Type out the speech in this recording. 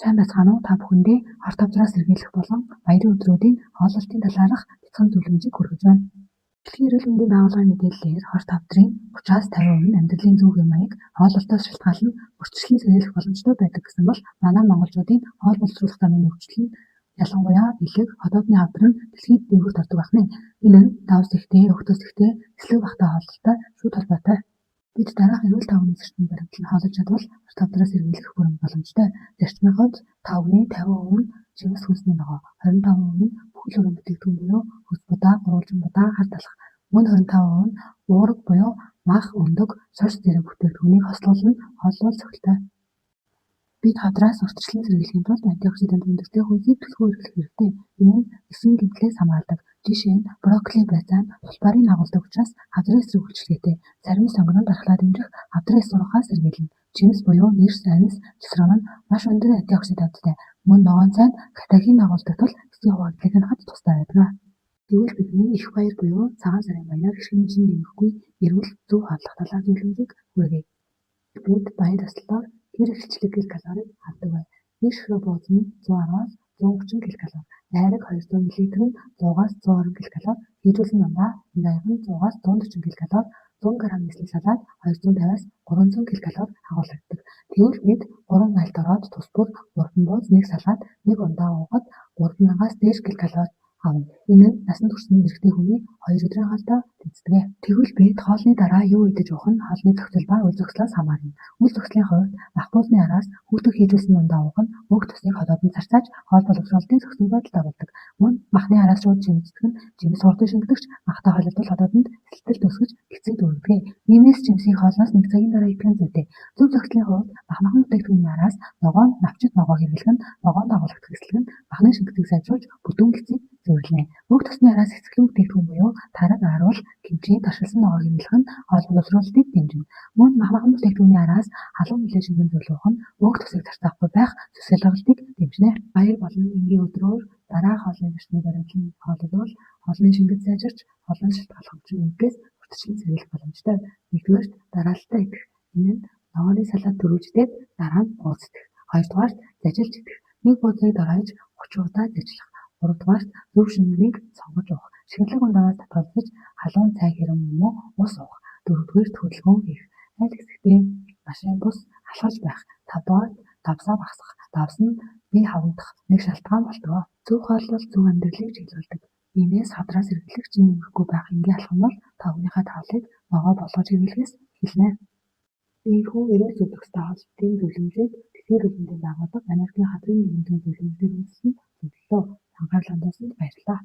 Сайн байцгаана уу? Та бүхэндээ орт авдраас сэргийлэх болон баярын өдрүүдийн хооллолтын талаарх бяцхан зөвлөмжийг хүргэж байна. Дэлхийн эрүүл мэндийн байгууллагын мэдээллээр орт авдрын 30-50% нь амьдралын зүй маяг хооллолтоос шалтгаалan урьдчилан сэргийлэх боломжтой байдаг гэсэн бол манай монголчуудын хоол боловсруулах замын хөгжил нь ялангуяа бэлэг, хотоодны авдар нь дэлхийд дээгүүрт ордог байна. Энэ нь давс ихтэй, өгтөс ихтэй, эслэг багтаа хооллолтой шууд холбоотой. Бид дараах эрүүл тавны зарчмын баримтлан хооллож чадвал орт авдраас сэргийлэх бүрэн боломжтой. Зарчмын хувьд тавны 50% нь жимс хүнсний ногоо, 25% нь бүхэл өрөө бүтээгдэхүүн буюу хөс будаа, гурвалжин будаа, хар талах, мөн 25% нь уураг буюу мах, өндөг, сорж зэрэг бүтээгдэхүүнийг хослуулна хооллол цогцолтой. Бид хадраас урьдчилан сэргийлэхийн тулд антиоксидант өндөртэй хүнсийг түлхүү эрхлэх хэрэгтэй. Энэ нь эсрэг гэмтлээс хамгаалдаг. Жишээ нь брокколи байцаа нь тулпарыг агуулдаг учраас хадрын эсрэг үйлчлэгээтэй. Сармийн сонгонд дархлаа дэмжих хадрын эсрүүхээс сэргийлнэ. Жимс буюу нэрс, анис, жисрон нь маш өндөр антиоксиданттай. Мөн ногоон цайнд катехин агуулдаг тул эсрэг хуваагдлыг хангахад тустай байдаг. Тэгвэл бидний их баяр буюу цагаан сарын баяраар хэмжин нэмэхгүй эрүүл зөв хооллох талаар зөвлөмжийг хүргэе. Бид баяр ёслолоор хэр ихчлэг ккал авдаг бай. Нэг ширхэг бууз нь 110-аас 130 ккал, айраг 200 мл нь 100-аас 120 ккал, хийжүүлсэн дандаа нэг аяга нь 100-аас 140 ккал, 100 г нислэг салаад 250-аас 300 ккал агуулдаг. Тэгвэл бид 3 айлт ороод тус бүр 3 бууз нэг салаад нэг ундаа уугаад 3000-аас дээш ккал авна. Энэ нь насанд хүрсэн эрэгтэй хүний 2 өдрийн хоолтой тэнцдэг. Тэгвэл бид хоолны дараа юу идэж уух нь хоолны зохицол ба үйл зохицлоос хамаарна. Үйл зохицлын хувьд мах буусны араас хүүтэн хийжүүлсэн ундаа уух нь уг тусыг ходоодод зарцааж хоол боловсруулалтын зохицол байдалд оруулдаг. Мөн махны араас шууд жимсдэг нь жимс хурдан шингдэгч махтай холилдвол ходоодод сэлтэл төсгөж гэцэг дүүргэдэг. Иймээс жимсийг хоолноос нэг цагийн дараа идэх нь зүйтэй. Зөв зохицлын хувьд махнахан бүтээгдэхүүний араас ногоон навчит ногоо хэрэглэх нь ногоон дагуулгах хэсэг нь махны шингэдэг сайжруулж бүдүүн гэцэг зөвлөнө. Уг тусны араас эцэглэн бүтээгдэхүүн буюу тараг, аруул, кимчи, таршилсан ногоо хэрэглэх нь хоол боловсруулалтыг дэмжинэ. Мөн махнахан бүтээгдэхүүний араас халуун нэлээд шингэн зөвлөх нь уг тусыг зарцаахгүй байх цэцгэлгалтыг дэмжинэ. Баяр болон энгийн өдрөөр дараах хоолны зарчмыг баримтлан хооллол хоолны шингэд сайжирч хоолны шалтгааллах өвчин нэмгээс урьдчилан сэргийлэх боломжтой. Нэгдүгээрт дараалтаа идэх. Энэ нь ногооны салаад төрүүлждээд дараа нь бууз идэх. Хоёрдугаарт зажилж идэх. Нэг буузыг доройж 30 удаа зажилах. Гуравдугаарт зөв шингэнийг сонгож уух. Шингэлэг ундаанаас татгалзаж халуун цай хэрэм юм уу ус уух. Дөрөвдүгээрт хөдөлгөөн хийх. Аль хэсэгтээ машин бус алхаж байх. Тавдугаарт давсаа багасгах. Давс нь бие хавагдах нэг шалтгаан болдог. Зөв хооллол зөв амьдралыг чиглүүлдэг. Иймээс хадраас сэргийлэх чинь нэмэхгүй байх энгийн алхам бол тавныхаа тавлыг ногоо болгож хэрэглэхээс эхэлнэ. Ийхүү эрүүл зөвлөхтэй хооллолтын зөвлөмжийг Дэлхийн эрүүл мэндийн байгууллага Америкийн хадрын нийгэмийн зөвлөмжлөөр үндэслэн зөвлөлөө. Анхаарлаа хандуулсанд баярлалаа.